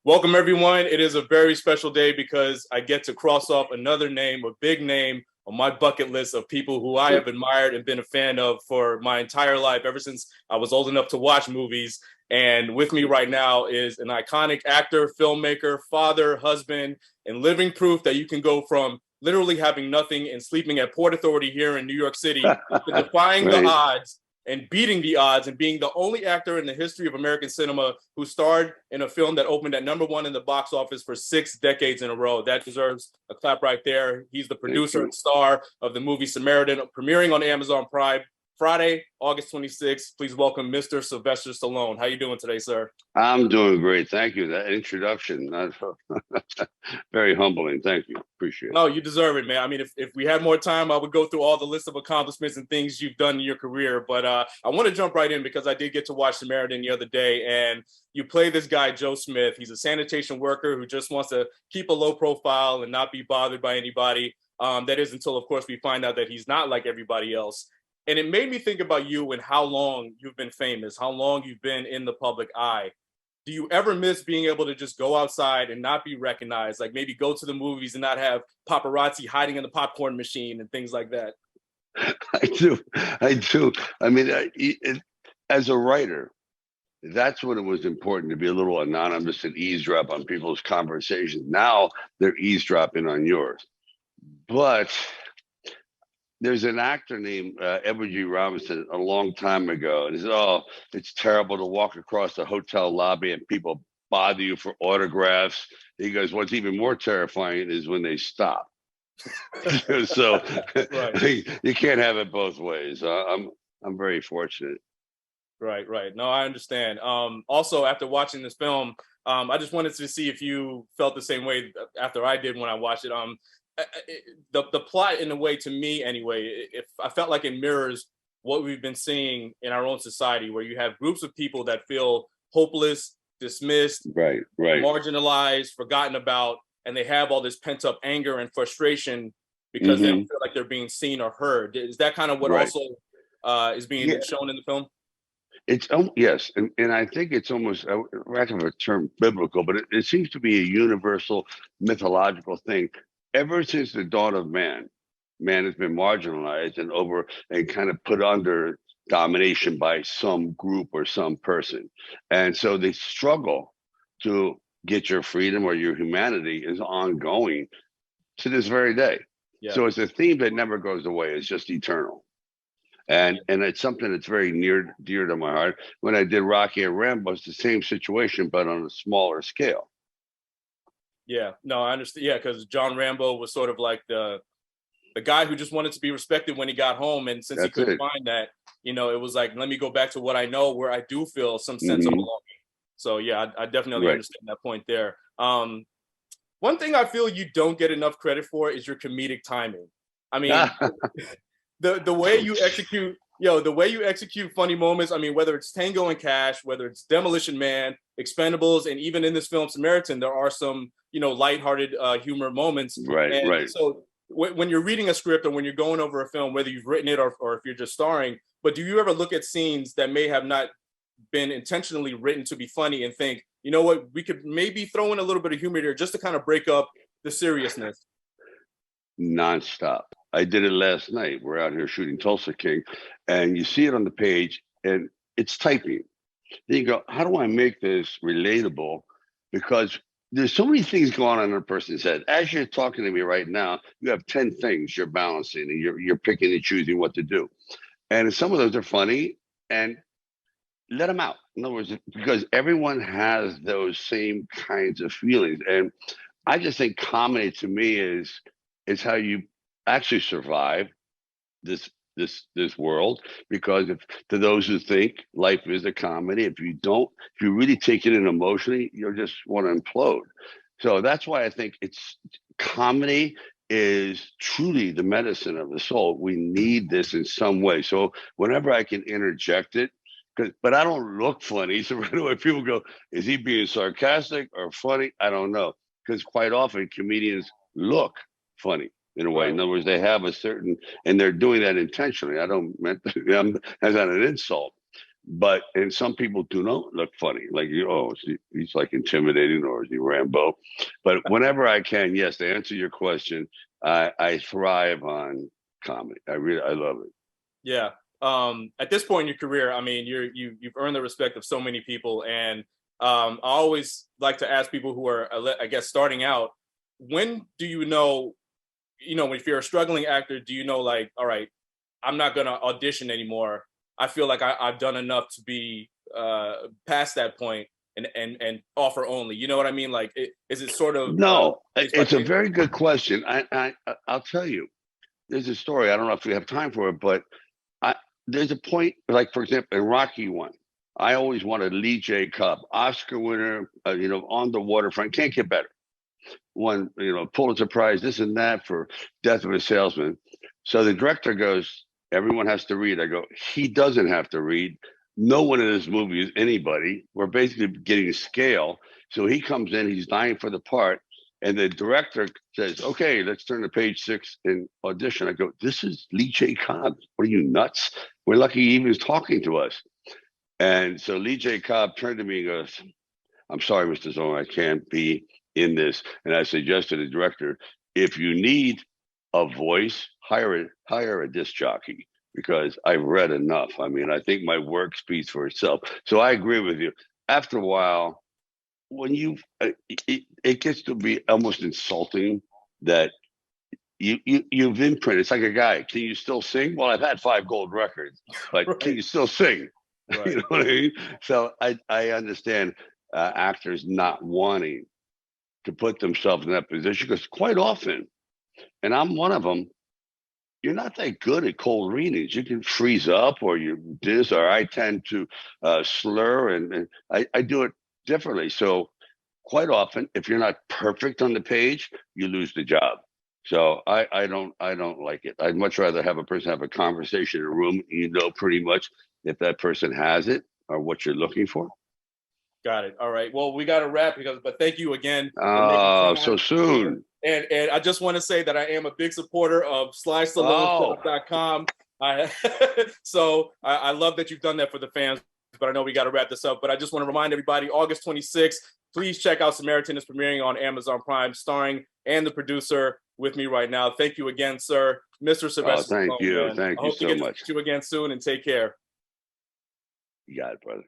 Welcome, everyone. It is a very special day because I get to cross off another name, a big name on my bucket list of people who I have admired and been a fan of for my entire life, ever since I was old enough to watch movies. And with me right now is an iconic actor, filmmaker, father, husband, and living proof that you can go from literally having nothing and sleeping at Port Authority here in New York City to defying the Right. odds and beating the odds and being the only actor in the history of American cinema who starred in a film that opened at #1 in the box office for 6 decades in a row. That deserves a clap right there. He's the Thank producer you. and star of the movie Samaritan, premiering on Amazon Prime Friday, August 26th. Please welcome Mr. Sylvester Stallone. How you doing today, sir? I'm doing great. Thank you. That introduction, that's very humbling. Thank you. Appreciate it. No, you deserve it, man. I mean, if we had more time, I would go through all the list of accomplishments and things you've done in your career. But I want to jump right in because I did get to watch Samaritan the other day, and you play this guy, Joe Smith. He's a sanitation worker who just wants to keep a low profile and not be bothered by anybody. That is until, of course, we find out that he's not like everybody else. And it made me think about you and how long you've been famous, how long you've been in the public eye. Do you ever miss being able to just go outside and not be recognized? Like maybe go to the movies and not have paparazzi hiding in the popcorn machine and things like that? I do. I do. I mean, as a writer, that's when it was important to be a little anonymous and eavesdrop on people's conversations. Now they're eavesdropping on yours. But there's an actor named Edward G. Robinson a long time ago, and he said, "Oh, it's terrible to walk across the hotel lobby and people bother you for autographs." He goes, "What's even more terrifying is when they stop." So Right. you can't have it both ways. I'm very fortunate. Right, right. No, I understand. Also, after watching this film, I just wanted to see if you felt the same way after I did when I watched it. The plot, in a way, to me anyway, if I felt like it mirrors what we've been seeing in our own society, where you have groups of people that feel hopeless, dismissed, Right, right. marginalized, forgotten about, and they have all this pent up anger and frustration because they don't Hmm. feel like they're being seen or heard. Is that kind of what Right. also is being Yeah. shown in the film? It's yes, and I think it's almost lack of a term biblical, but it seems to be a universal mythological thing. Ever since the dawn of man, man has been marginalized and over and kind of put under domination by some group or some person, and so the struggle to get your freedom or your humanity is ongoing to this very day. Yeah. So it's a theme that never goes away. It's just eternal. And it's something that's very near dear to my heart. When I did Rocky and Rambo, it's the same situation, but on a smaller scale. Yeah, no, I understand. Yeah, because John Rambo was sort of like the guy who just wanted to be respected when he got home, and since he That's couldn't it. find that, it was like, let me go back to what I know, where I do feel some sense of Hmm. belonging. So yeah, I definitely Right. understand that point there. One thing I feel you don't get enough credit for is your comedic timing. I mean, the way you execute, the way you execute funny moments. I mean, whether it's Tango and Cash, whether it's Demolition Man, Expendables, and even in this film Samaritan, there are some lighthearted humor moments. Right. And Right. so when you're reading a script or when you're going over a film, whether you've written it or if you're just starring, but do you ever look at scenes that may have not been intentionally written to be funny and think, you know what, we could maybe throw in a little bit of humor there just to kind of break up the seriousness? Nonstop. I did it last night. We're out here shooting Tulsa King, and you see it on the page, and it's typing. Then you go, how do I make this relatable? Because there's so many things going on in a person's head. As you're talking to me right now, you have 10 things you're balancing and you're picking and choosing what to do. And some of those are funny and let them out. In other words, because everyone has those same kinds of feelings. And I just think comedy to me is how you actually survive this world, because if to those who think life is a comedy, if you don't, if you really take it in emotionally, you'll just want to implode. So that's why I think it's comedy is truly the medicine of the soul. We need this in some way. So whenever I can interject it, but I don't look funny. So right away people go, is he being sarcastic or funny? I don't know. Because quite often comedians look funny in a way. Right. In other words, they have a certain, and they're doing that intentionally. I don't meant to, that's not an insult, and some people do not look funny. Like, he's like intimidating, or is he Rambo? But whenever I can, yes, to answer your question, I thrive on comedy. I love it. Yeah. At this point in your career, I mean, you've earned the respect of so many people, and I always like to ask people who are, I guess, starting out, when do you know, if you're a struggling actor, do you know, like, all right, I'm not gonna audition anymore. I feel like I've done enough to be past that point and offer only. You know what I mean? Like, is it sort of No, case by it's a case? very good question. I'll tell you. There's a story. I don't know if we have time for it, but I, there's a point, like, for example, in Rocky One, I always wanted Lee J. Cobb, Oscar winner, on the waterfront, can't get better. Won, Pulitzer Prize, this and that for Death of a Salesman. So the director goes, everyone has to read. I go, he doesn't have to read. No one in this movie is anybody. We're basically getting scale. So he comes in, he's dying for the part. And the director says, okay, let's turn to page 6 and audition. I go, this is Lee J. Cobb. What are you, nuts? We're lucky he even is talking to us. And so Lee J. Cobb turned to me and goes, I'm sorry, Mr. Stallone, I can't be in this. And I suggested to the director, if you need a voice, hire a disc jockey, because I've read enough. I mean, I think my work speaks for itself. So I agree with you. After a while, when it gets to be almost insulting that you've imprinted. It's like a guy. Can you still sing? Well, I've had 5 gold records, but Right. can you still sing? Right. You know what I mean? So I understand actors not wanting to put themselves in that position, because quite often, and I'm one of them, you're not that good at cold readings. You can freeze up, or or I tend to slur, and I do it differently. So quite often, if you're not perfect on the page, you lose the job. So I don't like it. I'd much rather have a person have a conversation in a room. Pretty much if that person has it or what you're looking for. Got it. All right. Well, we got to wrap, but thank you again for making Oh, time. so soon. And I just want to say that I am a big supporter of Oh, SlyStalloneShop.com. So I love that you've done that for the fans, but I know we got to wrap this up. But I just want to remind everybody, August 26th, please check out Samaritan. It's premiering on Amazon Prime, starring and the producer with me right now. Thank you again, sir. Mr. Sylvester thank Stallone, you. man. Thank I you hope to so get to much. meet you again soon, and take care. You got it, brother.